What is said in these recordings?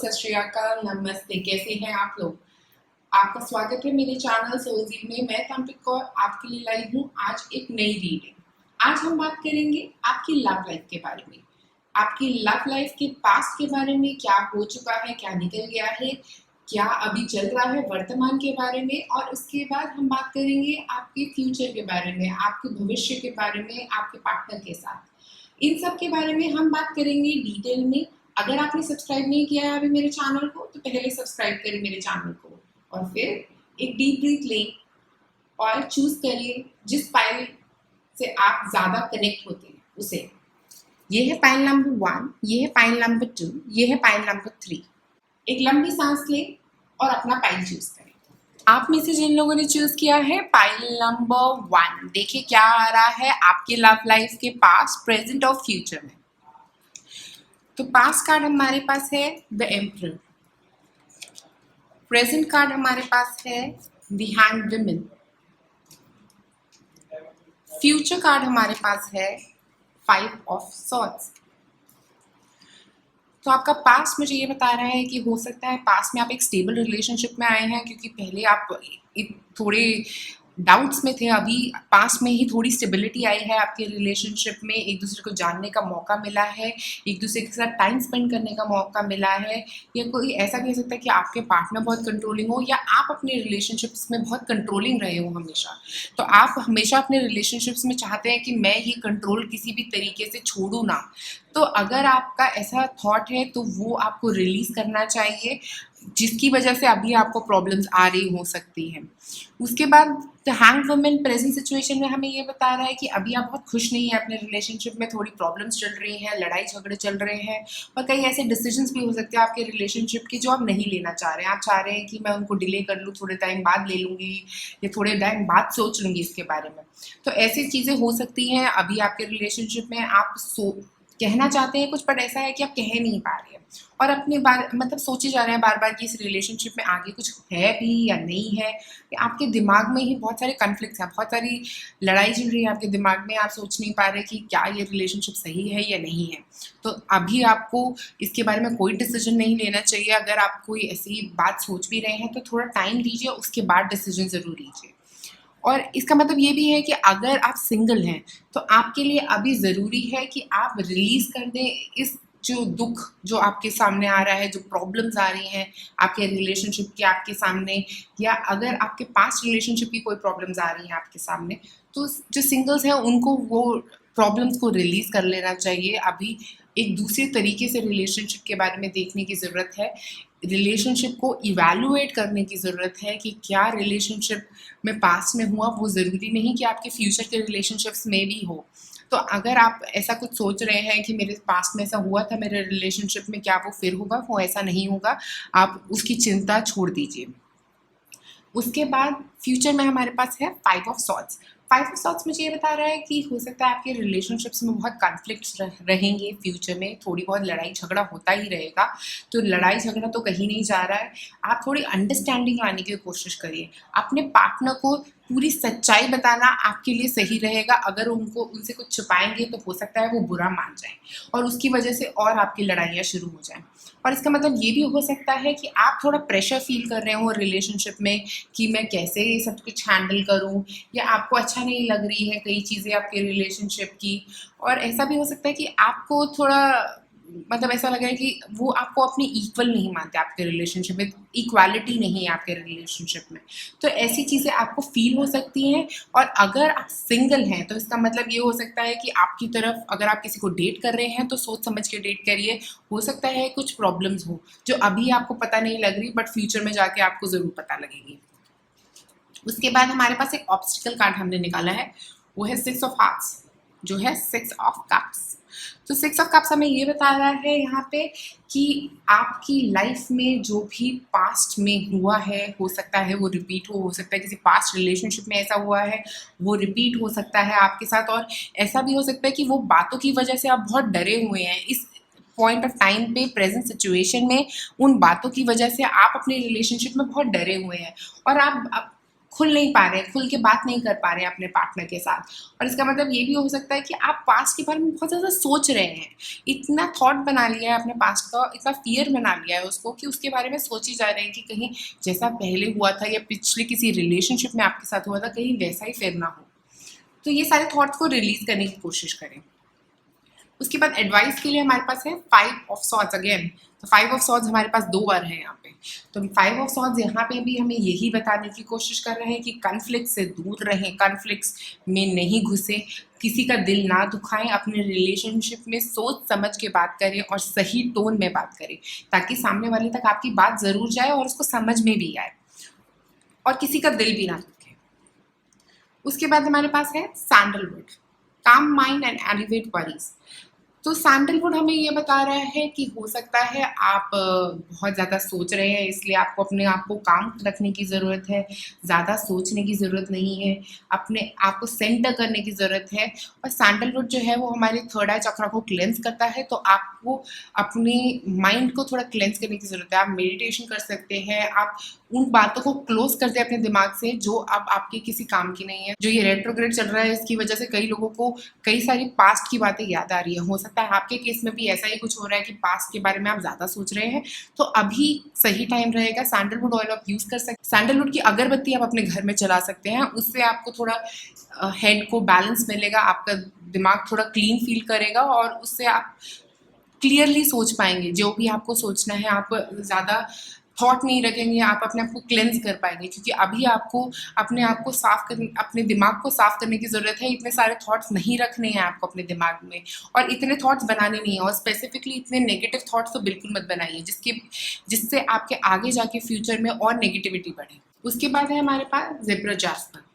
सत श्री अकाल, नमस्ते। कैसे हैं आप लोग? आपका स्वागत है मेरे चैनल सोलजीव में। मैं तांत्रिक कौर आपके लिए लाई हूँ आज एक नई रीडिंग। आज हम बात करेंगे आपकी लव लाइफ के बारे में, आपकी लव लाइफ के पास्ट के बारे में, क्या हो चुका है, क्या निकल गया है, क्या अभी चल रहा है वर्तमान के बारे में, और उसके बाद हम बात करेंगे आपके फ्यूचर के बारे में, आपके भविष्य के बारे में, आपके पार्टनर के साथ। इन सब के बारे में हम बात करेंगे डिटेल में। अगर आपने सब्सक्राइब नहीं किया है अभी मेरे चैनल को तो पहले सब्सक्राइब करें मेरे चैनल को, और फिर एक डीप ब्रीथ लें और चूज करिए जिस पाइल से आप ज़्यादा कनेक्ट होते हैं उसे। ये है पाइल नंबर 1, ये है पाइल नंबर 2, ये है पाइल नंबर 3। एक लंबी सांस लें और अपना पाइल चूज करें। आप में से जिन लोगों ने चूज किया है पाइल नंबर 1, देखिए क्या आ रहा है आपके लव लाइफ के पास्ट, प्रेजेंट और फ्यूचर में। तो पास्ट कार्ड हमारे पास है द एम्परर, प्रेजेंट कार्ड हमारे पास है the hanged woman, future card हमारे पास है 5 ऑफ सॉर्ड्स। तो आपका पास्ट मुझे ये बता रहा है कि हो सकता है पास्ट में आप एक स्टेबल रिलेशनशिप में आए हैं, क्योंकि पहले आप थोड़े डाउट्स में थे, अभी पास्ट में ही थोड़ी स्टेबिलिटी आई है आपके रिलेशनशिप में। एक दूसरे को जानने का मौका मिला है, एक दूसरे के साथ टाइम स्पेंड करने का मौका मिला है, या कोई ऐसा कह सकता है कि आपके पार्टनर बहुत कंट्रोलिंग हो, या आप अपने रिलेशनशिप्स में बहुत कंट्रोलिंग रहे हो हमेशा। तो आप हमेशा अपने रिलेशनशिप्स में चाहते हैं कि मैं ये कंट्रोल किसी भी तरीके से छोड़ूँ ना। तो अगर आपका ऐसा थॉट है तो वो आपको रिलीज़ करना चाहिए, जिसकी वजह से अभी आपको प्रॉब्लम्स आ रही हो सकती हैं। उसके बाद the hanged woman present situation में हमें ये बता रहा है कि अभी आप बहुत खुश नहीं हैं अपने रिलेशनशिप में, थोड़ी प्रॉब्लम्स चल रही हैं, लड़ाई झगड़े चल रहे हैं, और कई ऐसे डिसीजंस भी हो सकते हैं आपके रिलेशनशिप के जो आप नहीं लेना चाह रहे हैं। आप चाह रहे हैं कि मैं उनको डिले कर लूँ, थोड़े टाइम बाद ले लूँगी, या थोड़े टाइम बाद सोच लूँगी इसके बारे में। तो ऐसी चीज़ें हो सकती हैं अभी आपके रिलेशनशिप में। आप कहना चाहते हैं कुछ, बट ऐसा है कि आप कह नहीं पा रहे हैं, और अपने बार मतलब सोचे जा रहे हैं बार बार कि इस रिलेशनशिप में आगे कुछ है भी या नहीं है। आपके दिमाग में ही बहुत सारे कन्फ्लिक्ट्स हैं, बहुत सारी लड़ाई चल रही है आपके दिमाग में। आप सोच नहीं पा रहे कि क्या ये रिलेशनशिप सही है या नहीं है। तो अभी आपको इसके बारे में कोई डिसीजन नहीं लेना चाहिए। अगर आप कोई ऐसी बात सोच भी रहे हैं तो थोड़ा टाइम लीजिए, उसके बाद डिसीजन ज़रूर लीजिए। और इसका मतलब ये भी है कि अगर आप सिंगल हैं तो आपके लिए अभी ज़रूरी है कि आप रिलीज़ कर दें इस जो दुख जो आपके सामने आ रहा है, जो प्रॉब्लम्स आ रही हैं आपके रिलेशनशिप के आपके सामने, या अगर आपके पास्ट रिलेशनशिप की कोई प्रॉब्लम्स आ रही हैं आपके सामने, तो जो सिंगल्स हैं उनको वो प्रॉब्लम्स को रिलीज़ कर लेना चाहिए। अभी एक दूसरे तरीके से रिलेशनशिप के बारे में देखने की ज़रूरत है, रिलेशनशिप को इवैल्यूएट करने की ज़रूरत है कि क्या रिलेशनशिप में पास्ट में हुआ वो ज़रूरी नहीं कि आपके फ्यूचर के रिलेशनशिप्स में भी हो। तो अगर आप ऐसा कुछ सोच रहे हैं कि मेरे पास्ट में ऐसा हुआ था मेरे रिलेशनशिप में, क्या वो फिर होगा, वो ऐसा नहीं होगा, आप उसकी चिंता छोड़ दीजिए। उसके बाद फ्यूचर में हमारे पास है 5 ऑफ सॉर्ड्स। 5 ऑफ सॉर्ड्स मुझे ये बता रहा है कि हो सकता है आपके रिलेशनशिप्स में बहुत कॉन्फ्लिक्ट्स रहेंगे फ्यूचर में, थोड़ी बहुत लड़ाई झगड़ा होता ही रहेगा। तो लड़ाई झगड़ा तो कहीं नहीं जा रहा है, आप थोड़ी अंडरस्टैंडिंग लाने की कोशिश करिए। अपने पार्टनर को पूरी सच्चाई बताना आपके लिए सही रहेगा। अगर उनसे कुछ छुपाएंगे तो हो सकता है वो बुरा मान जाए और उसकी वजह से और आपकी लड़ाइयाँ शुरू हो जाएं। और इसका मतलब ये भी हो सकता है कि आप थोड़ा प्रेशर फील कर रहे हो रिलेशनशिप में कि मैं कैसे सब कुछ हैंडल करूं, या आपको अच्छा नहीं लग रही है कई चीज़ें आपके रिलेशनशिप की। और ऐसा भी हो सकता है कि आपको थोड़ा मतलब ऐसा लग रहा है कि वो आपको अपनी इक्वल नहीं मानते आपके रिलेशनशिप में, इक्वालिटी नहीं है आपके रिलेशनशिप में। तो ऐसी चीज़ें आपको फील हो सकती हैं। और अगर आप सिंगल हैं तो इसका मतलब ये हो सकता है कि आपकी तरफ अगर आप किसी को डेट कर रहे हैं तो सोच समझ के डेट करिए। हो सकता है कुछ प्रॉब्लम्स हो जो अभी आपको पता नहीं लग रही, बट फ्यूचर में जाके आपको ज़रूर पता लगेगी। उसके बाद हमारे पास एक ऑब्स्टिकल कार्ड हमने निकाला है, वो है 6 ऑफ हार्ट्स, जो है 6 ऑफ कप्स। तो 6 ऑफ कप्स हमें ये बता रहा है यहाँ पे कि आपकी लाइफ में जो भी पास्ट में हुआ है, हो सकता है वो रिपीट हो सकता है किसी पास्ट रिलेशनशिप में ऐसा हुआ है वो रिपीट हो सकता है आपके साथ। और ऐसा भी हो सकता है कि वो बातों की वजह से आप बहुत डरे हुए हैं इस पॉइंट ऑफ टाइम पे, प्रेजेंट सिचुएशन में। उन बातों की वजह से आप अपने रिलेशनशिप में बहुत डरे हुए हैं और आप खुल नहीं पा रहे हैं, खुल के बात नहीं कर पा रहे हैं अपने पार्टनर के साथ। और इसका मतलब ये भी हो सकता है कि आप पास्ट के बारे में बहुत ज़्यादा सोच रहे हैं, इतना थॉट बना लिया है अपने पास्ट का, इतना फियर बना लिया है उसको कि उसके बारे में सोची जा रहे हैं कि कहीं जैसा पहले हुआ था या पिछले किसी रिलेशनशिप में आपके साथ हुआ था कहीं वैसा ही फिर ना हो। तो ये सारे थॉट्स को रिलीज करने की कोशिश करें। उसके बाद एडवाइस के लिए हमारे पास है 5 ऑफ सॉर्ड्स अगेन। तो 5 ऑफ सॉर्ड्स हमारे पास 2 बार है यहाँ पे। तो 5 ऑफ सॉर्ड्स यहाँ पे भी हमें यही बताने की कोशिश कर रहे हैं कि कॉन्फ्लिक्ट से दूर रहें, कॉन्फ्लिक्ट्स में नहीं घुसे, किसी का दिल ना दुखाएं, अपने रिलेशनशिप में सोच समझ के बात करें और सही टोन में बात करें ताकि सामने वाले तक आपकी बात ज़रूर जाए और उसको समझ में भी आए और किसी का दिल भी ना दुखे। उसके बाद हमारे पास है सैंडलवुड, काम माइंड एंड एलिवेट वरीज। तो सैंडलवुड हमें ये बता रहा है कि हो सकता है आप बहुत ज़्यादा सोच रहे हैं, इसलिए आपको अपने आप को काम रखने की ज़रूरत है, ज़्यादा सोचने की ज़रूरत नहीं है, अपने आप को सेंटर करने की ज़रूरत है। और सैंडलवुड जो है वो हमारे थर्ड आई चक्र को क्लेंस करता है, तो आपको अपने माइंड को थोड़ा क्लेंस करने की ज़रूरत है। आप मेडिटेशन कर सकते हैं, आप उन बातों को क्लोज कर दे अपने दिमाग से जो अब आपके किसी काम की नहीं है। जो ये रेट्रोग्रेड चल रहा है इसकी वजह से कई लोगों को कई सारी पास्ट की बातें याद आ रही है। हो सकता है आपके केस में भी ऐसा ही कुछ हो रहा है कि पास्ट के बारे में आप ज़्यादा सोच रहे हैं, तो अभी सही टाइम रहेगा। सैंडलवुड ऑयल आप यूज़ कर सकते हैं। सैंडलवुड की अगरबत्ती आप अपने घर में चला सकते हैं, उससे आपको थोड़ा हेड को बैलेंस मिलेगा, आपका दिमाग थोड़ा क्लीन फील करेगा और उससे आप क्लियरली सोच पाएंगे। जो भी आपको सोचना है आप ज़्यादा थॉट नहीं रखेंगे, आप अपने आप को क्लेंस कर पाएंगे, क्योंकि अभी आपको अपने आप को साफ कर, अपने दिमाग को साफ करने की ज़रूरत है। इतने सारे थॉट्स नहीं रखने हैं आपको अपने दिमाग में और इतने थॉट्स बनाने नहीं है, और स्पेसिफिकली इतने नेगेटिव थॉट्स तो बिल्कुल मत बनाइए जिससे आपके आगे जाके फ्यूचर में और नेगेटिविटी बढ़े। उसके बाद है हमारे पास ज़ेब्रा जास्पर।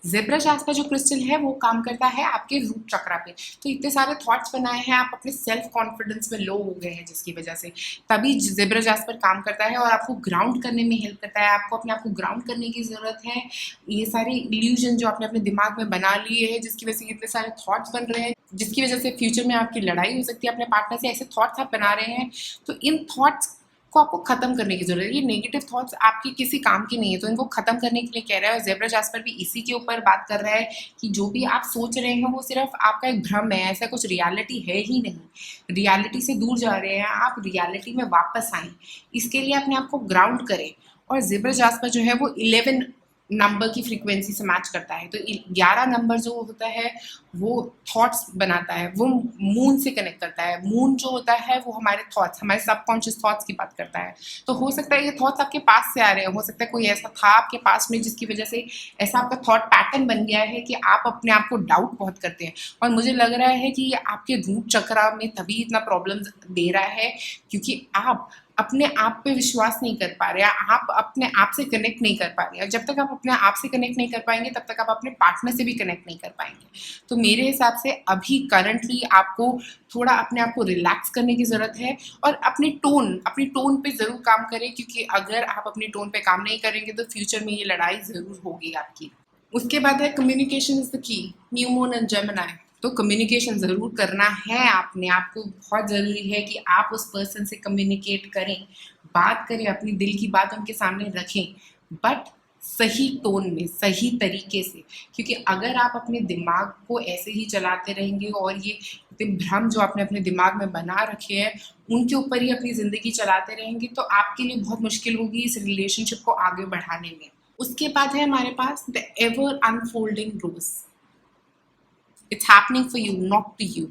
ज़ेब्रा जास्पर जो क्रिस्टल है वो काम करता है आपके रूट चक्रा पे। तो इतने सारे थॉट्स बनाए हैं, आप अपने सेल्फ कॉन्फिडेंस में लो हो गए हैं जिसकी वजह से, तभी ज़ेब्रा जास्पर काम करता है और आपको ग्राउंड करने में हेल्प करता है। आपको अपने आप को ग्राउंड करने की ज़रूरत है। ये सारे इल्यूजन जो आपने अपने दिमाग में बना लिए हैं जिसकी वजह से इतने सारे थॉट्स बन रहे हैं, जिसकी वजह से फ्यूचर में आपकी लड़ाई हो सकती है अपने पार्टनर से, ऐसे थॉट्स आप बना रहे हैं, तो इन थॉट्स को आपको खत्म करने की जरूरत है। ये नेगेटिव थॉट्स आपके किसी काम की नहीं है, तो इनको खत्म करने के लिए कह रहा है। और ज़ेब्रा जास्पर भी इसी के ऊपर बात कर रहा है कि जो भी आप सोच रहे हैं वो सिर्फ आपका एक भ्रम है, ऐसा कुछ रियलिटी है ही नहीं। रियलिटी से दूर जा रहे हैं आप, रियलिटी में वापस आएं। इसके लिए अपने आप को ग्राउंड करें। और ज़ेब्रा जास्पर जो है वो 11 नंबर की फ्रीक्वेंसी से मैच करता है। तो 11 नंबर जो होता है वो थॉट्स बनाता है, वो मून से कनेक्ट करता है। मून जो होता है वो हमारे थॉट्स, हमारे सबकॉन्शियस थॉट्स की बात करता है। तो हो सकता है ये थॉट्स आपके पास से आ रहे हैं, हो सकता है कोई ऐसा था आपके पास में जिसकी वजह से ऐसा आपका थॉट पैटर्न बन गया है कि आप अपने आप को डाउट बहुत करते हैं। और मुझे लग रहा है कि ये आपके रूट चक्रा में तभी इतना प्रॉब्लम दे रहा है क्योंकि आप अपने आप पे विश्वास नहीं कर पा रहे, आप अपने आप से कनेक्ट नहीं कर पा रहे। जब तक आप अपने आप से कनेक्ट नहीं कर पाएंगे तब तक आप अपने पार्टनर से भी कनेक्ट नहीं कर पाएंगे। तो मेरे हिसाब से अभी करंटली आपको थोड़ा अपने आप को रिलैक्स करने की ज़रूरत है और अपनी टोन पे ज़रूर काम करें, क्योंकि अगर आप अपनी टोन पे काम नहीं करेंगे तो फ्यूचर में ये लड़ाई ज़रूर होगी आपकी। उसके बाद है communication is the key, new moon and Gemini. तो कम्युनिकेशन ज़रूर करना है आपने, आपको बहुत ज़रूरी है कि आप उस पर्सन से कम्युनिकेट करें, बात करें, अपनी दिल की बात उनके सामने रखें, बट सही टोन में, सही तरीके से। क्योंकि अगर आप अपने दिमाग को ऐसे ही चलाते रहेंगे और ये भ्रम जो आपने अपने दिमाग में बना रखे हैं उनके ऊपर ही अपनी ज़िंदगी चलाते रहेंगे तो आपके लिए बहुत मुश्किल होगी इस रिलेशनशिप को आगे बढ़ाने में। उसके बाद है हमारे पास the ever unfolding rose. It's happening for you, not to you.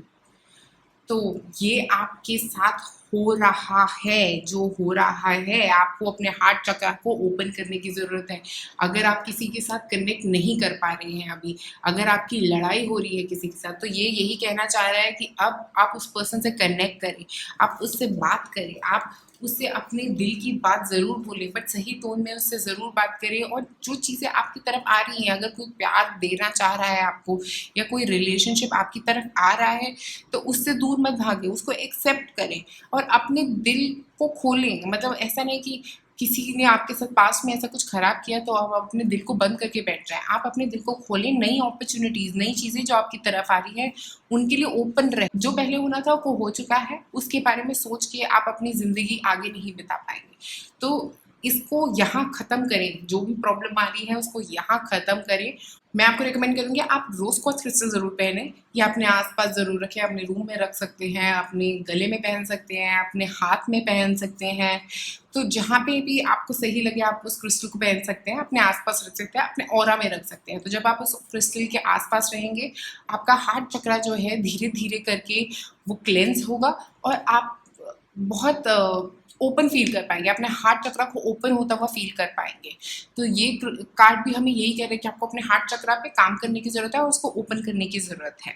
तो ये आपके साथ हो रहा है, जो हो रहा है आपको अपने हार्ट चक्र को ओपन करने की ज़रूरत है। अगर आप किसी के साथ कनेक्ट नहीं कर पा रहे हैं अभी, अगर आपकी लड़ाई हो रही है किसी के साथ, तो ये यही कहना चाह रहा है कि अब आप उस पर्सन से कनेक्ट करें, आप उससे बात करें, आप उससे अपने दिल की बात ज़रूर बोलें, बट सही टोन में उससे ज़रूर बात करें। और जो चीज़ें आपकी तरफ आ रही हैं, अगर कोई प्यार देना चाह रहा है आपको या कोई रिलेशनशिप आपकी तरफ आ रहा है तो उससे दूर मत भागें, उसको एक्सेप्ट करें और अपने दिल को खोलें। मतलब ऐसा नहीं कि किसी ने आपके साथ पास में ऐसा कुछ खराब किया तो आप अपने दिल को बंद करके बैठ जाएं। आप अपने दिल को खोलें, नई अपॉर्चुनिटीज़, नई चीज़ें जो आपकी तरफ आ रही है उनके लिए ओपन रहें। जो पहले होना था वो हो चुका है, उसके बारे में सोच के आप अपनी ज़िंदगी आगे नहीं बिता पाएंगे। तो इसको यहाँ ख़त्म करें, जो भी प्रॉब्लम आ रही है उसको यहाँ ख़त्म करें। मैं आपको रिकमेंड करूँगी आप रोज़ क्वार्ट्ज क्रिस्टल ज़रूर पहनें, या अपने आसपास ज़रूर रखें, अपने रूम में रख सकते हैं, अपने गले में पहन सकते हैं, अपने हाथ में पहन सकते हैं। तो जहाँ पे भी आपको सही लगे आप उस क्रिस्टल को पहन सकते हैं, अपने आसपास रख सकते हैं, अपने ऑरा में रख सकते हैं। तो जब आप उस क्रिस्टल के आसपास रहेंगे, आपका हार्ट चक्रा जो है धीरे धीरे करके वो क्लेंस होगा और आप बहुत ओपन फील कर पाएंगे, अपने हार्ट चक्रा को ओपन होता हुआ फील कर पाएंगे। तो ये कार्ड भी हमें यही कह रहे हैं कि आपको अपने हार्ट चक्रा पे काम करने की ज़रूरत है और उसको ओपन करने की ज़रूरत है।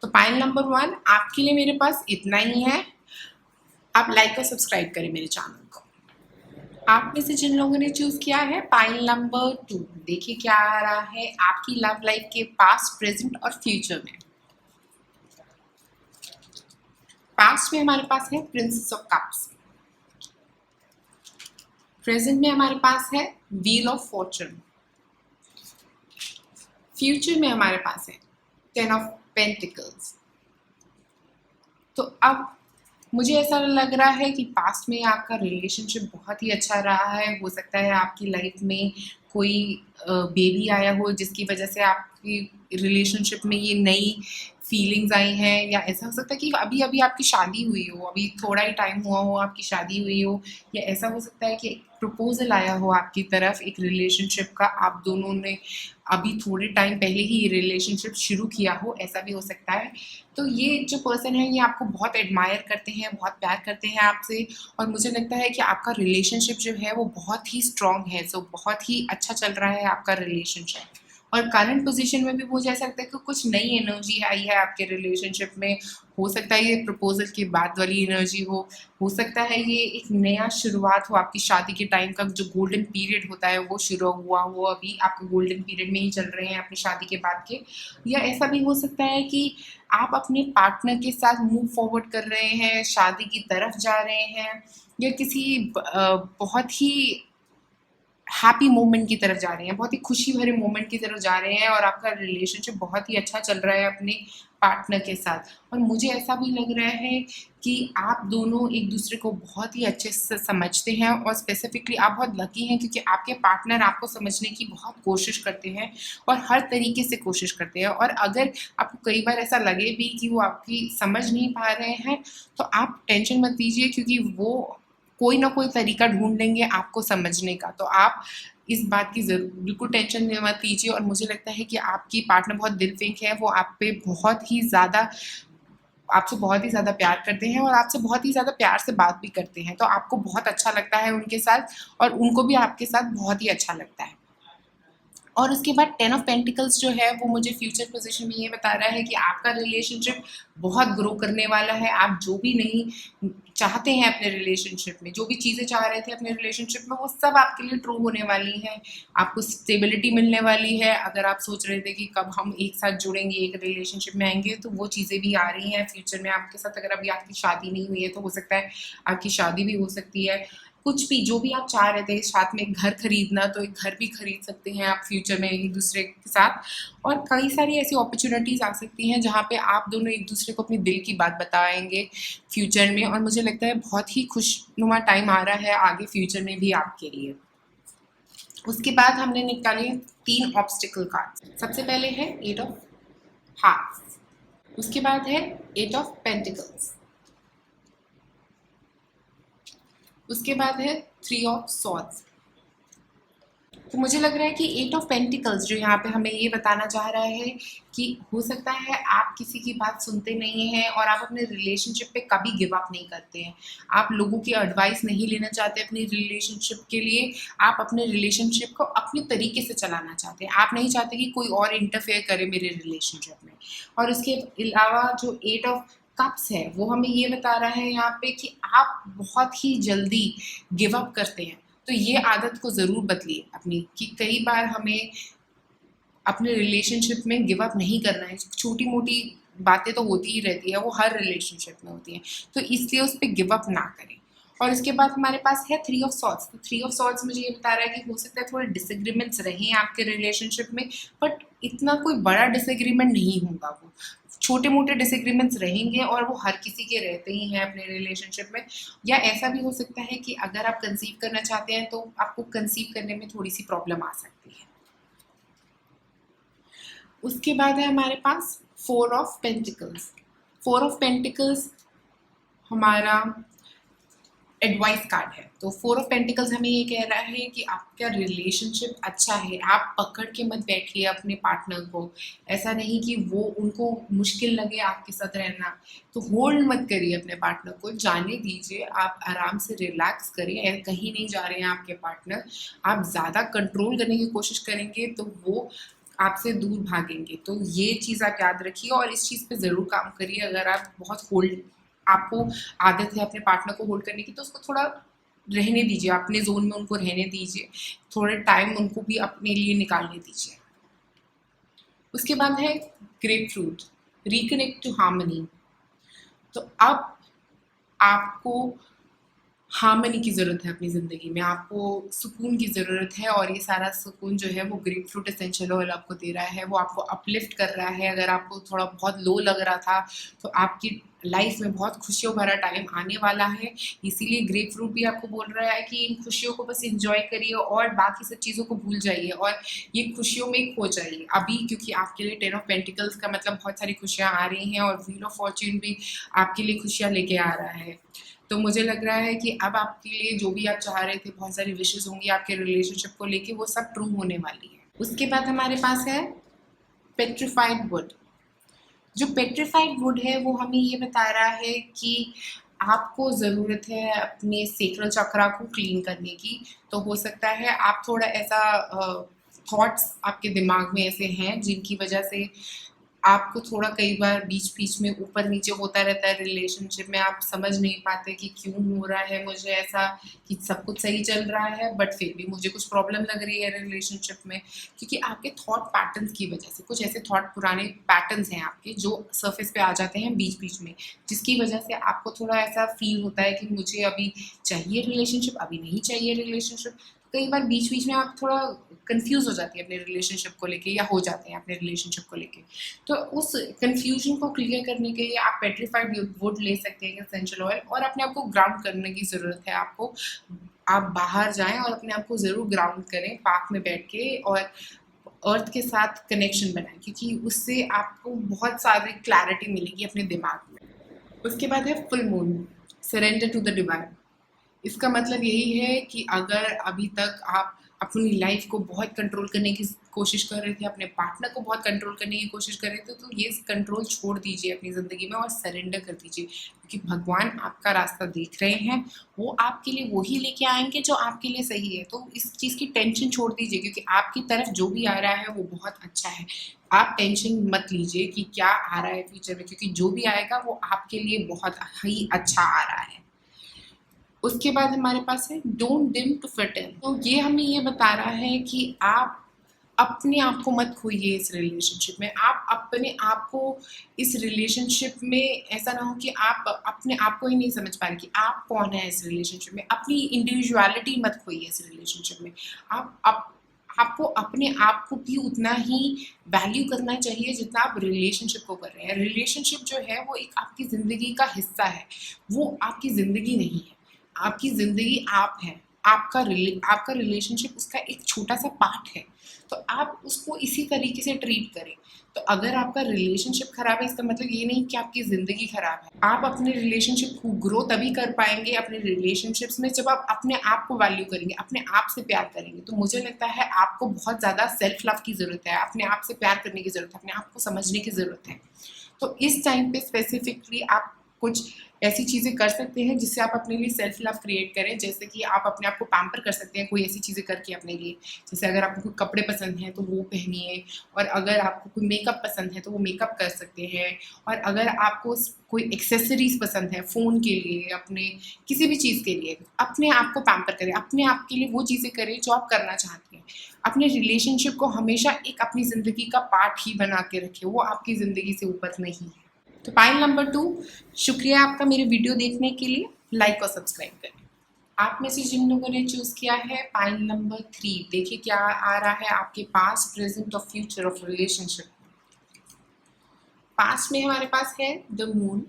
तो पाइल नंबर 1 आपके लिए मेरे पास इतना ही है। आप लाइक और सब्सक्राइब करें मेरे चैनल को। आप में से जिन लोगों ने चूज़ किया है पाइल नंबर 2, देखिए क्या आ रहा है आपकी लव लाइफ के पास्ट, प्रेजेंट और फ्यूचर में। पास्ट में हमारे पास है प्रिंसेस ऑफ कप्स, प्रेजेंट में हमारे पास है व्हील ऑफ फॉर्चून, फ्यूचर में हमारे पास है 10 ऑफ पेंटिकल्स। तो अब मुझे ऐसा लग रहा है कि पास्ट में आपका रिलेशनशिप बहुत ही अच्छा रहा है। हो सकता है आपकी लाइफ में कोई बेबी आया हो जिसकी वजह से आपकी रिलेशनशिप में ये नई फीलिंग्स आई हैं, या ऐसा हो सकता है कि अभी अभी आपकी शादी हुई हो, अभी थोड़ा ही टाइम हुआ हो आपकी शादी हुई हो, या ऐसा हो सकता है कि प्रपोजल आया हो आपकी तरफ एक रिलेशनशिप का, आप दोनों ने अभी थोड़े टाइम पहले ही रिलेशनशिप शुरू किया हो, ऐसा भी हो सकता है। तो ये जो पर्सन है ये आपको बहुत एडमायर करते हैं, बहुत प्यार करते हैं आपसे, और मुझे लगता है कि आपका रिलेशनशिप जो है वो बहुत ही स्ट्रॉन्ग है। सो बहुत ही अच्छा चल रहा है आपका रिलेशनशिप। और करंट पोजीशन में भी मुझे ऐसा लगता है कि कुछ नई एनर्जी आई है आपके रिलेशनशिप में। हो सकता है ये प्रपोजल के बाद वाली एनर्जी हो सकता है ये एक नया शुरुआत हो, आपकी शादी के टाइम का जो गोल्डन पीरियड होता है वो शुरू हुआ हो, अभी आप गोल्डन पीरियड में ही चल रहे हैं अपनी शादी के बाद के। या ऐसा भी हो सकता है कि आप अपने पार्टनर के साथ मूव फॉरवर्ड कर रहे हैं, शादी की तरफ जा रहे हैं, या किसी बहुत ही हैप्पी मोमेंट की तरफ जा रहे हैं, बहुत ही खुशी भरे मोमेंट की तरफ जा रहे हैं, और आपका रिलेशनशिप बहुत ही अच्छा चल रहा है अपने पार्टनर के साथ। और मुझे ऐसा भी लग रहा है कि आप दोनों एक दूसरे को बहुत ही अच्छे से समझते हैं, और स्पेसिफिकली आप बहुत लकी हैं क्योंकि आपके पार्टनर आपको समझने की बहुत कोशिश करते हैं और हर तरीके से कोशिश करते हैं। और अगर आपको कई बार ऐसा लगे भी कि वो आपकी समझ नहीं पा रहे हैं, तो आप टेंशन मत लीजिए, क्योंकि वो कोई ना कोई तरीका ढूंढ लेंगे आपको समझने का। तो आप इस बात की बिल्कुल टेंशन मत लीजिए। और मुझे लगता है कि आपकी पार्टनर बहुत दिल फेंक है, वो आप पे आपसे बहुत ही ज़्यादा प्यार करते हैं और आपसे बहुत ही ज़्यादा प्यार से बात भी करते हैं। तो आपको बहुत अच्छा लगता है उनके साथ, और उनको भी आपके साथ बहुत ही अच्छा लगता है। और उसके बाद 10 ऑफ पेंटिकल्स जो है वो मुझे फ्यूचर पोजीशन में ये बता रहा है कि आपका रिलेशनशिप बहुत ग्रो करने वाला है। आप जो भी नहीं चाहते हैं अपने रिलेशनशिप में, जो भी चीज़ें चाह रहे थे अपने रिलेशनशिप में, वो सब आपके लिए ट्रू होने वाली हैं। आपको स्टेबिलिटी मिलने वाली है। अगर आप सोच रहे थे कि कब हम एक साथ जुड़ेंगे, एक रिलेशनशिप में आएंगे, तो वो चीज़ें भी आ रही हैं फ्यूचर में आपके साथ। अगर अभी आपकी शादी नहीं हुई है तो हो सकता है आपकी शादी भी हो सकती है। कुछ भी जो भी आप चाह रहे थे, साथ में एक घर खरीदना, तो एक घर भी खरीद सकते हैं आप फ्यूचर में एक दूसरे के साथ। और कई सारी ऐसी अपॉर्चुनिटीज़ आ सकती हैं जहाँ पे आप दोनों एक दूसरे को अपनी दिल की बात बताएंगे फ्यूचर में। और मुझे लगता है बहुत ही खुशनुमा टाइम आ रहा है आगे फ्यूचर में भी आपके लिए। उसके बाद हमने निकाले 3 ऑब्स्टिकल कार्ड। सबसे पहले है 8 ऑफ हार्ट्स, उसके बाद है 8 ऑफ पेंटिकल्स, उसके बाद है 3 ऑफ सॉर्ड्स। तो मुझे लग रहा है कि 8 ऑफ पेंटिकल्स जो यहाँ पे हमें ये बताना चाह रहा है कि हो सकता है आप किसी की बात सुनते नहीं हैं और आप अपने रिलेशनशिप पे कभी गिव अप नहीं करते हैं। आप लोगों की एडवाइस नहीं लेना चाहते अपनी रिलेशनशिप के लिए। आप अपने रिलेशनशिप को अपने तरीके से चलाना चाहते हैं। आप नहीं चाहते कि कोई और इंटरफेयर करे मेरे रिलेशनशिप में। और उसके अलावा जो 8 ऑफ कप्स है वो हमें ये बता रहा है यहाँ पे कि आप बहुत ही जल्दी गिव अप करते हैं। तो ये आदत को ज़रूर बदलिए अपनी, कि कई बार हमें अपने रिलेशनशिप में गिव अप नहीं करना है। छोटी मोटी बातें तो होती ही रहती है, वो हर रिलेशनशिप में होती हैं, तो इसलिए उस पर गिव अप ना करें। और उसके बाद हमारे पास है 3 ऑफ सॉर्ड्स। तो 3 ऑफ सॉर्ड्स मुझे ये बता रहा है कि हो सकता है थोड़े डिसएग्रीमेंट्स रहें आपके रिलेशनशिप में, बट इतना कोई बड़ा डिसएग्रीमेंट नहीं होगा। वो छोटे मोटे डिसएग्रीमेंट्स रहेंगे और वो हर किसी के रहते ही हैं अपने रिलेशनशिप में। या ऐसा भी हो सकता है कि अगर आप कंसीव करना चाहते हैं तो आपको कंसीव करने में थोड़ी सी प्रॉब्लम आ सकती है। उसके बाद है हमारे पास 4 ऑफ पेंटिकल्स। 4 ऑफ पेंटिकल्स हमारा एडवाइस कार्ड है। तो 4 ऑफ पेंटिकल्स हमें ये कह रहा है कि आपका रिलेशनशिप अच्छा है, आप पकड़ के मत बैठिए अपने पार्टनर को। ऐसा नहीं कि वो उनको मुश्किल लगे आपके साथ रहना, तो होल्ड मत करिए अपने पार्टनर को, जाने दीजिए, आप आराम से रिलैक्स करिए। कहीं नहीं जा रहे हैं आपके पार्टनर, आप ज़्यादा कंट्रोल करने की कोशिश करेंगे तो वो आपसे दूर भागेंगे। तो ये चीज़ आप याद रखिए और इस चीज़ पे ज़रूर काम करिए। अगर आप बहुत होल्ड, आपको आदत है अपने पार्टनर को होल्ड करने की, तो उसको थोड़ा रहने दीजिए, अपने जोन में उनको रहने दीजिए, थोड़े टाइम उनको भी अपने लिए निकालने दीजिए। उसके बाद है grapefruit, reconnect to harmony. तो अब आपको हार्मनी की ज़रूरत है अपनी ज़िंदगी में, आपको सुकून की ज़रूरत है और ये सारा सुकून जो है वो ग्रेप फ्रूट एसेंशियल ऑयल आपको दे रहा है। वो आपको अपलिफ्ट कर रहा है। अगर आपको थोड़ा बहुत लो लग रहा था तो आपकी लाइफ में बहुत खुशियों भरा टाइम आने वाला है। इसीलिए ग्रेप फ्रूट भी आपको बोल रहा है कि इन खुशियों को बस एंजॉय करिए और बाकी सब चीज़ों को भूल जाइए और ये खुशियों में खो जाइए अभी, क्योंकि आपके लिए 10 ऑफ पेंटिकल्स का मतलब बहुत सारी खुशियाँ आ रही हैं और व्हील ऑफ फॉर्च्यून भी आपके लिए खुशियाँ लेके आ रहा है। तो मुझे लग रहा है कि अब आपके लिए जो भी आप चाह रहे थे, बहुत सारी विशेज़ होंगी आपके रिलेशनशिप को लेके, वो सब ट्रू होने वाली है। उसके बाद हमारे पास है पेट्रिफाइड वुड। जो पेट्रिफाइड वुड है वो हमें ये बता रहा है कि आपको ज़रूरत है अपने सेक्रल चक्रा को क्लीन करने की। तो हो सकता है आप थोड़ा ऐसा थॉट्स आपके दिमाग में ऐसे हैं जिनकी वजह से आपको थोड़ा कई बार बीच बीच में ऊपर नीचे होता रहता है रिलेशनशिप में। आप समझ नहीं पाते कि क्यों हो रहा है मुझे ऐसा, कि सब कुछ सही चल रहा है बट फिर भी मुझे कुछ प्रॉब्लम लग रही है रिलेशनशिप में, क्योंकि आपके थॉट पैटर्न्स की वजह से कुछ ऐसे थॉट, पुराने पैटर्न्स हैं आपके जो सरफेस पे आ जाते हैं बीच बीच में, जिसकी वजह से आपको थोड़ा ऐसा फील होता है कि मुझे अभी चाहिए रिलेशनशिप, अभी नहीं चाहिए रिलेशनशिप। कई बार बीच बीच में आप थोड़ा कंफ्यूज हो जाती है अपने रिलेशनशिप को लेके, या हो जाते हैं अपने रिलेशनशिप को लेके। तो उस कंफ्यूजन को क्लियर करने के लिए आप पेट्रिफाइड वुड ले सकते हैं एसेंशियल ऑयल, और अपने आप को ग्राउंड करने की ज़रूरत है आपको। आप बाहर जाएं और अपने आप को ज़रूर ग्राउंड करें पार्क में बैठ के, और अर्थ के साथ कनेक्शन बनाएं, क्योंकि उससे आपको बहुत सारी क्लैरिटी मिलेगी अपने दिमाग में। उसके बाद है full moon, surrender to the divine. इसका मतलब यही है कि अगर अभी तक आप अपनी लाइफ को बहुत कंट्रोल करने की कोशिश कर रहे थे, अपने पार्टनर को बहुत कंट्रोल करने की कोशिश कर रहे थे, तो ये कंट्रोल छोड़ दीजिए अपनी ज़िंदगी में और सरेंडर कर दीजिए, क्योंकि भगवान आपका रास्ता देख रहे हैं। वो आपके लिए वही लेके आएंगे जो आपके लिए सही है। तो इस चीज़ की टेंशन छोड़ दीजिए, क्योंकि आपकी तरफ जो भी आ रहा है वो बहुत अच्छा है। आप टेंशन मत लीजिए कि क्या आ रहा है फ्यूचर में, क्योंकि जो भी आएगा वो आपके लिए बहुत ही अच्छा आ रहा है। उसके बाद हमारे पास है don't dim to fit in. तो ये हमें ये बता रहा है कि आप अपने आप को मत खोइए इस रिलेशनशिप में। आप अपने आप को इस रिलेशनशिप में, ऐसा ना हो कि आप अपने आप को ही नहीं समझ पा रहे कि आप कौन है इस रिलेशनशिप में। अपनी इंडिविजुअलिटी मत खोइए इस रिलेशनशिप में। आपको अपने आप को भी उतना ही वैल्यू करना चाहिए जितना आप रिलेशनशिप को कर रहे हैं। रिलेशनशिप जो है वो एक आपकी ज़िंदगी का हिस्सा है, वो आपकी ज़िंदगी नहीं है। आपकी ज़िंदगी आप हैं, आपका रिलेशनशिप उसका एक छोटा सा पार्ट है। तो आप उसको इसी तरीके से ट्रीट करें। तो अगर आपका रिलेशनशिप खराब है, इसका मतलब ये नहीं कि आपकी ज़िंदगी खराब है। आप अपने रिलेशनशिप को ग्रो तभी कर पाएंगे अपने रिलेशनशिप्स में, जब आप अपने आप को वैल्यू करेंगे, अपने आप से प्यार करेंगे। तो मुझे लगता है आपको बहुत ज़्यादा सेल्फ लव की ज़रूरत है, अपने आप से प्यार करने की ज़रूरत है, अपने आप को समझने की ज़रूरत है। तो इस टाइम पे स्पेसिफिकली आप कुछ ऐसी चीज़ें कर सकते हैं जिससे आप अपने लिए सेल्फ लव क्रिएट करें। जैसे कि आप अपने आप को पैम्पर कर सकते हैं कोई ऐसी चीज़ें करके अपने लिए। जैसे अगर आपको कोई कपड़े पसंद हैं तो वो पहनिए, और अगर आपको कोई मेकअप पसंद है तो वो मेकअप कर सकते हैं, और अगर आपको कोई एक्सेसरीज पसंद है फ़ोन के लिए, अपने किसी भी चीज़ के लिए, अपने आप को पैम्पर करें। अपने आप के लिए वो चीज़ें करें जो आप करना चाहते हैं। अपने रिलेशनशिप को हमेशा एक अपनी ज़िंदगी का पार्ट ही बना के रखें, वो आपकी ज़िंदगी से ऊपर नहीं है। तो पाइल नंबर 2, शुक्रिया आपका मेरे वीडियो देखने के लिए। लाइक और सब्सक्राइब करें। आप में से जिन लोगों ने चूज़ किया है पाइल नंबर 3, देखिए क्या आ रहा है आपके पास, प्रेजेंट और फ्यूचर ऑफ रिलेशनशिप। पास्ट में हमारे पास है द मून,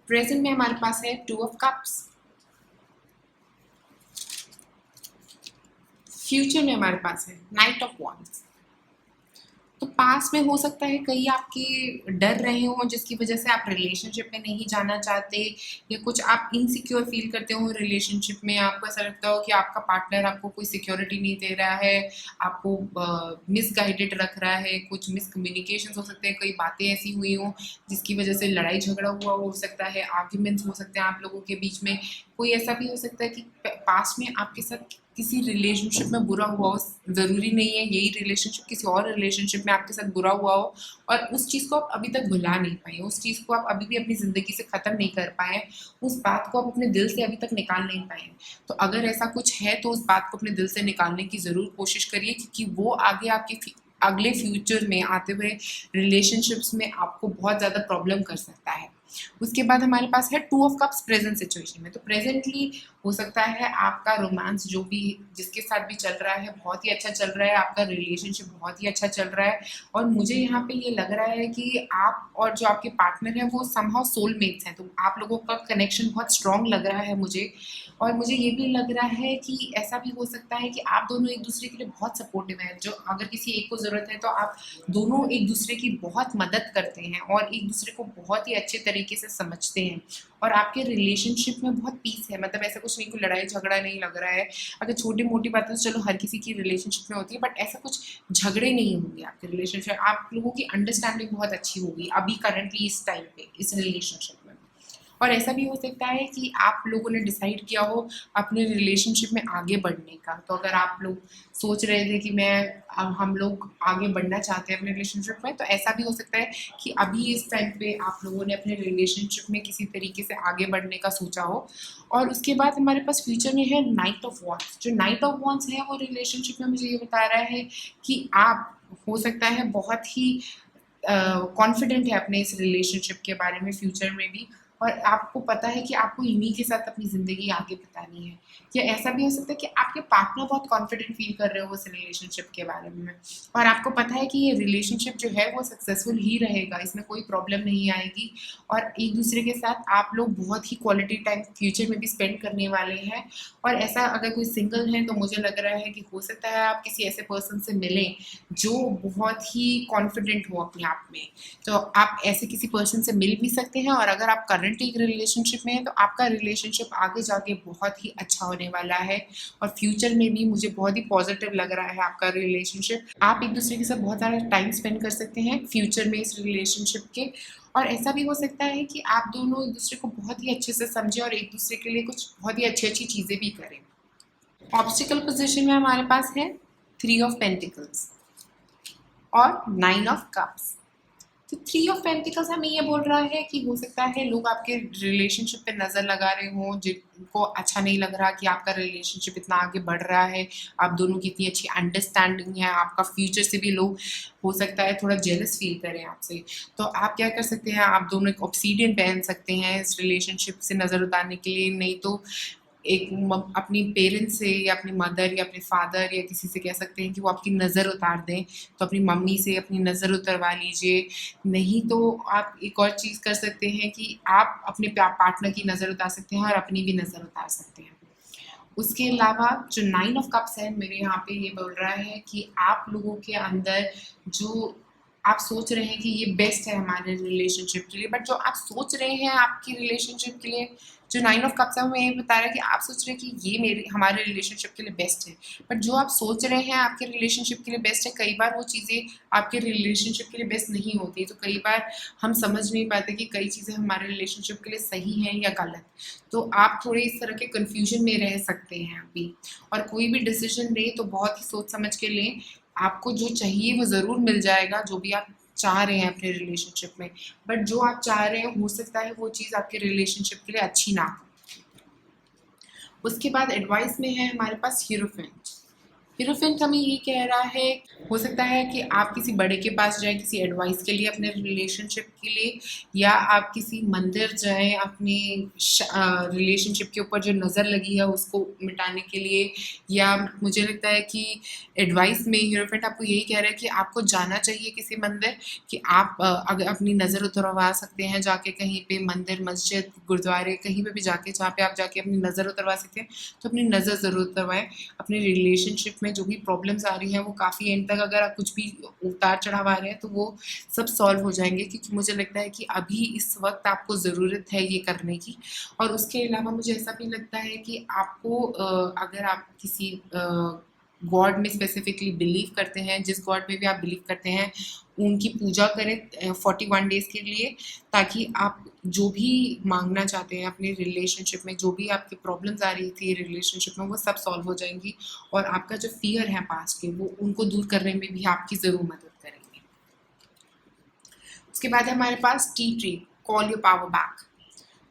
प्रेजेंट में हमारे पास है टू ऑफ कप्स, फ्यूचर में हमारे पास है नाइट ऑफ वॉन्ड्स। तो पास में हो सकता है कहीं आपके डर रहे हों जिसकी वजह से आप रिलेशनशिप में नहीं जाना चाहते, या कुछ आप इनसिक्योर फील करते हो रिलेशनशिप में, आपको ऐसा लगता हो कि आपका पार्टनर आपको कोई सिक्योरिटी नहीं दे रहा है, आपको मिसगाइडेड रख रहा है, कुछ मिसकम्युनिकेशन हो सकते हैं, कई बातें ऐसी हुई हों जिसकी वजह से लड़ाई झगड़ा हुआ हो सकता है, आर्ग्यूमेंट्स हो सकते हैं आप लोगों के बीच में। कोई ऐसा भी हो सकता है कि पास्ट में आपके साथ किसी रिलेशनशिप में बुरा हुआ हो, ज़रूरी नहीं है यही रिलेशनशिप, किसी और रिलेशनशिप में आपके साथ बुरा हुआ हो और उस चीज़ को आप अभी तक भुला नहीं पाए, उस चीज़ को आप अभी भी अपनी ज़िंदगी से ख़त्म नहीं कर पाए, उस बात को आप अपने दिल से अभी तक निकाल नहीं पाए। तो अगर ऐसा कुछ है तो उस बात को अपने दिल से निकालने की ज़रूर कोशिश करिए, क्योंकि वो आगे आपके अगले फ्यूचर में आते हुए रिलेशनशिप्स में आपको बहुत ज़्यादा प्रॉब्लम कर सकता है। उसके बाद हमारे पास है two of cups present situation में। तो प्रेजेंटली हो सकता है आपका रोमांस जो भी जिसके साथ भी चल रहा है बहुत ही अच्छा चल रहा है, आपका रिलेशनशिप बहुत ही अच्छा चल रहा है, और मुझे यहाँ पे ये लग रहा है कि आप और जो आपके पार्टनर हैं वो समहाउ सोलमेट्स हैं। तो आप लोगों का कनेक्शन बहुत स्ट्रॉन्ग लग रहा है मुझे, और मुझे ये भी लग रहा है कि ऐसा भी हो सकता है कि आप दोनों एक दूसरे के लिए बहुत सपोर्टिव हैं, जो अगर किसी एक को ज़रूरत है तो आप दोनों एक दूसरे की बहुत मदद करते हैं और एक दूसरे को बहुत ही अच्छे तरीके से समझते हैं, और आपके रिलेशनशिप में बहुत पीस है। मतलब ऐसा कुछ नहीं, कोई लड़ाई झगड़ा नहीं लग रहा है। अगर छोटी मोटी बातें तो चलो हर किसी की रिलेशनशिप में होती है, बट ऐसा कुछ झगड़े नहीं होंगे आपके रिलेशनशिप, आप लोगों की अंडरस्टैंडिंग बहुत अच्छी होगी अभी करंटली इस टाइम पे इस रिलेशनशिप में। और ऐसा भी हो सकता है कि आप लोगों ने डिसाइड किया हो अपने रिलेशनशिप में आगे बढ़ने का। तो अगर आप लोग सोच रहे थे कि हम लोग आगे बढ़ना चाहते हैं अपने रिलेशनशिप में, तो ऐसा भी हो सकता है कि अभी इस टाइम पे आप लोगों ने अपने रिलेशनशिप में किसी तरीके से आगे बढ़ने का सोचा हो। और उसके बाद हमारे पास फ्यूचर में है नाइट ऑफ वॉन्ड्स। जो नाइट ऑफ वॉन्ड्स है वो रिलेशनशिप में मुझे ये बता रहा है कि आप हो सकता है बहुत ही कॉन्फिडेंट है अपने इस रिलेशनशिप के बारे में फ्यूचर में भी, और आपको पता है कि आपको इन्हीं के साथ अपनी ज़िंदगी आगे बितानी है। या ऐसा भी हो सकता है कि आपके पार्टनर बहुत कॉन्फिडेंट फील कर रहे हो उस रिलेशनशिप के बारे में, और आपको पता है कि ये रिलेशनशिप जो है वो सक्सेसफुल ही रहेगा, इसमें कोई प्रॉब्लम नहीं आएगी, और एक दूसरे के साथ आप लोग बहुत ही क्वालिटी टाइम फ्यूचर में भी स्पेंड करने वाले हैं। और ऐसा अगर कोई सिंगल है तो मुझे लग रहा है कि हो सकता है आप किसी ऐसे पर्सन से मिलें जो बहुत ही कॉन्फिडेंट हो अपने आप में। तो आप ऐसे किसी पर्सन से मिल भी सकते हैं, और अगर आप करंटली एक रिलेशनशिप में हैं तो आपका रिलेशनशिप आगे जाके बहुत ही अच्छा होने वाला है, और फ्यूचर में भी मुझे बहुत ही पॉजिटिव लग रहा है आपका रिलेशनशिप। आप एक दूसरे के साथ बहुत सारा टाइम स्पेंड कर सकते हैं फ्यूचर में इस रिलेशनशिप के। और ऐसा भी हो सकता है कि आप दोनों एक दूसरे को बहुत ही अच्छे से समझें और एक दूसरे के लिए कुछ बहुत ही अच्छी अच्छी चीज़ें भी करें। ऑब्स्टिकल पोजीशन में हमारे पास है 3 ऑफ पेंटिकल्स और 9 ऑफ कप्स। तो 3 ऑफ पेंटिकल्स हमें ये बोल रहा है कि हो सकता है लोग आपके रिलेशनशिप पे नज़र लगा रहे हों, जिनको अच्छा नहीं लग रहा कि आपका रिलेशनशिप इतना आगे बढ़ रहा है, आप दोनों की इतनी अच्छी अंडरस्टैंडिंग है, आपका फ्यूचर से भी लोग हो सकता है थोड़ा जेलस फील करें आपसे। तो आप क्या कर सकते हैं, आप दोनों एक ऑब्सीडियन पहन सकते हैं इस रिलेशनशिप से नज़र उतारने के लिए, नहीं तो एक अपनी पेरेंट्स से या अपनी मदर या अपने फादर या किसी से कह सकते हैं कि वो आपकी नज़र उतार दें, तो अपनी मम्मी से अपनी नज़र उतरवा लीजिए। नहीं तो आप एक और चीज़ कर सकते हैं कि आप अपने पार्टनर की नज़र उतार सकते हैं और अपनी भी नज़र उतार सकते हैं। उसके अलावा जो 9 ऑफ कप्स है मेरे यहाँ पे ये बोल रहा है कि आप लोगों के अंदर जो आप सोच रहे हैं कि ये बेस्ट है हमारे रिलेशनशिप के लिए, बट जो आप सोच रहे हैं आपकी रिलेशनशिप के लिए, जो 9 ऑफ कप्स है वो ये बता रहा है कि आप सोच रहे हैं कि ये हमारे रिलेशनशिप के लिए बेस्ट है, बट जो आप सोच रहे हैं आपके रिलेशनशिप के लिए बेस्ट है, कई बार वो चीज़ें आपके रिलेशनशिप के लिए बेस्ट नहीं होती। तो कई बार हम समझ नहीं पाते कि कई चीज़ें हमारे रिलेशनशिप के लिए सही हैं या गलत। तो आप थोड़े इस तरह के कन्फ्यूजन में रह सकते हैं अभी, और कोई भी डिसीजन लें तो बहुत ही सोच समझ के लें। आपको जो चाहिए वो ज़रूर मिल जाएगा, जो भी आप चाह रहे हैं अपने रिलेशनशिप में, बट जो आप चाह रहे हैं हो सकता है वो चीज़ आपके रिलेशनशिप के लिए अच्छी ना हो। उसके बाद एडवाइस में है हमारे पास हीरोफेंट। हीरोफेंट हमें ये कह रहा है, हो सकता है कि आप किसी बड़े के पास जाएं किसी एडवाइस के लिए अपने रिलेशनशिप के लिए, या आप किसी मंदिर जाएं अपने रिलेशनशिप के ऊपर जो नज़र लगी है उसको मिटाने के लिए, या मुझे लगता है कि एडवाइस में हीरोफेंट आपको यही कह रहा है कि आपको जाना चाहिए किसी मंदिर, कि आप अगर अपनी नज़र उतरवा सकते हैं जाके कहीं पे, मंदिर, मस्जिद, गुरुद्वारे, कहीं पे भी जाके जहाँ पे आप जाके अपनी नज़र उतरवा सकते हैं तो अपनी नज़र ज़रूर उतरवाएं। अपने रिलेशनशिप में जो भी प्रॉब्लम्स आ रही हैं वो काफ़ी एंड तक अगर आप कुछ भी उतार चढ़ाव आ रहे हैं तो वो सब सॉल्व हो जाएंगे, क्योंकि मुझे लगता है कि अभी इस वक्त आपको ज़रूरत है ये करने की। और उसके अलावा मुझे ऐसा भी लगता है कि आपको अगर आप किसी गॉड में स्पेसिफिकली बिलीव करते हैं, जिस गॉड में भी आप बिलीव करते हैं उनकी पूजा करें 41 डेज़ के लिए, ताकि आप जो भी मांगना चाहते हैं अपने रिलेशनशिप में, जो भी आपकी प्रॉब्लम्स आ रही थी रिलेशनशिप में, वो सब सॉल्व हो जाएंगी और आपका जो फियर है पास्ट के वो उनको दूर करने में भी आपकी ज़रूर मदद करेंगे। उसके बाद है हमारे पास T tree, call your power back.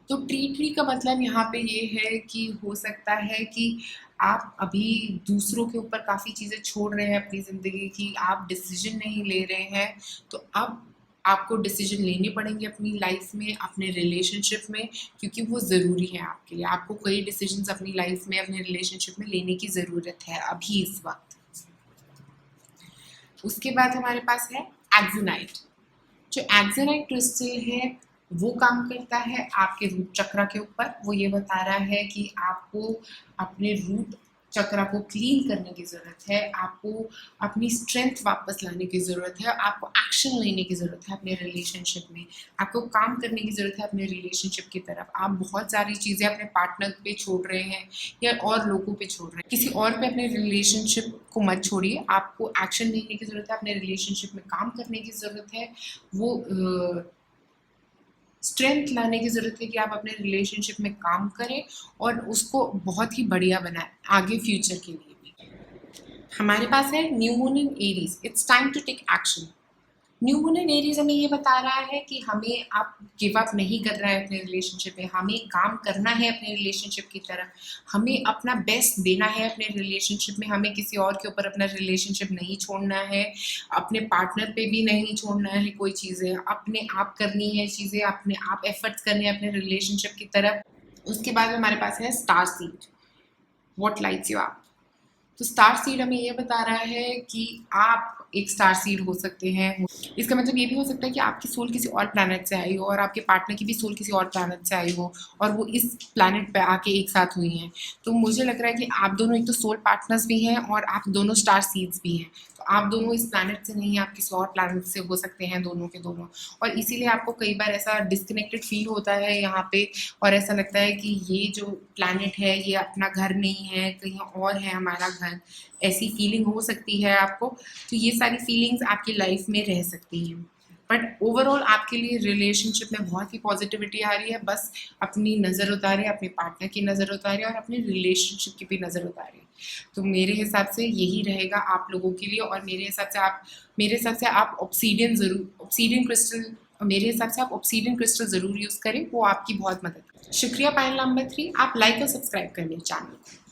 तो ट्री का मतलब यहाँ पे ये है कि हो सकता है कि आप अभी दूसरों के ऊपर काफ़ी चीज़ें छोड़ रहे हैं अपनी ज़िंदगी की, आप डिसीजन नहीं ले रहे हैं, तो अब आपको डिसीजन लेने पड़ेंगे अपनी लाइफ में, अपने रिलेशनशिप में, क्योंकि वो ज़रूरी है आपके लिए। आपको कई डिसीजंस अपनी लाइफ में, अपने रिलेशनशिप में लेने की ज़रूरत है अभी इस वक्त। उसके बाद हमारे पास है एक्सोनाइट। जो एक्सोनाइट क्रिस्टल है वो काम करता है आपके रूट चक्र के ऊपर। वो ये बता रहा है कि आपको अपने रूट चक्र को क्लीन करने की ज़रूरत है, आपको अपनी स्ट्रेंथ वापस लाने की ज़रूरत है, आपको एक्शन लेने की ज़रूरत है अपने रिलेशनशिप में, आपको काम करने की ज़रूरत है अपने रिलेशनशिप की तरफ। आप बहुत सारी चीज़ें अपने पार्टनर पे छोड़ रहे हैं या और लोगों पे छोड़ रहे हैं, किसी और पे अपने रिलेशनशिप को मत छोड़िए। आपको एक्शन लेने की ज़रूरत है, अपने रिलेशनशिप में काम करने की ज़रूरत है, वो स्ट्रेंथ लाने की ज़रूरत है कि आप अपने रिलेशनशिप में काम करें और उसको बहुत ही बढ़िया बनाएं आगे फ्यूचर के लिए भी। हमारे पास है new moon in Aries, it's time to take action. New moon in Aries हमें ये बता रहा है कि हमें आप गिव अप नहीं कर रहा है अपने रिलेशनशिप में, हमें काम करना है अपने रिलेशनशिप की तरफ, हमें अपना बेस्ट देना है अपने रिलेशनशिप में, हमें किसी और के ऊपर अपना रिलेशनशिप नहीं छोड़ना है, अपने पार्टनर पे भी नहीं छोड़ना है कोई चीज़ें, अपने आप करनी है चीज़ें, अपने आप एफर्ट्स करने हैं अपने रिलेशनशिप की तरफ। उसके बाद हमारे पास है star seed, what lights you up. तो स्टार सीड हमें ये बता रहा है कि आप एक स्टार सीड हो सकते हैं। इसका मतलब ये भी हो सकता है कि आपकी सोल किसी और प्लैनेट से आई हो और आपके पार्टनर की भी सोल किसी और प्लैनेट से आई हो और वो इस प्लैनेट पे आके एक साथ हुई हैं। तो मुझे लग रहा है कि आप दोनों एक तो सोल पार्टनर्स भी हैं और आप दोनों स्टार सीड्स भी हैं। तो आप दोनों इस प्लैनेट से नहीं, आप किसी और प्लैनेट से हो सकते हैं दोनों के दोनों, और इसीलिए आपको कई बार ऐसा डिस्कनेक्टेड फील होता है यहाँ पे और ऐसा लगता है कि ये जो प्लैनेट है ये अपना घर नहीं है, कहीं और है हमारा घर, ऐसी फीलिंग हो सकती है आपको। तो ये सारी फीलिंग्स आपकी लाइफ में रह सकती हैं, बट ओवरऑल आपके लिए रिलेशनशिप में बहुत ही पॉजिटिविटी आ रही है। बस अपनी नज़र उतारें, अपने पार्टनर की नज़र उतारें और अपने रिलेशनशिप की भी नज़र उतारें। तो मेरे हिसाब से यही रहेगा आप लोगों के लिए, और मेरे हिसाब से आप ऑब्सीडियन क्रिस्टल मेरे हिसाब से आप ऑब्सीडियन क्रिस्टल ज़रूर यूज़ करें, वो आपकी बहुत मदद करें। शुक्रिया। पाइल नंबर 3, आप लाइक और सब्सक्राइब कर लें चैनल को।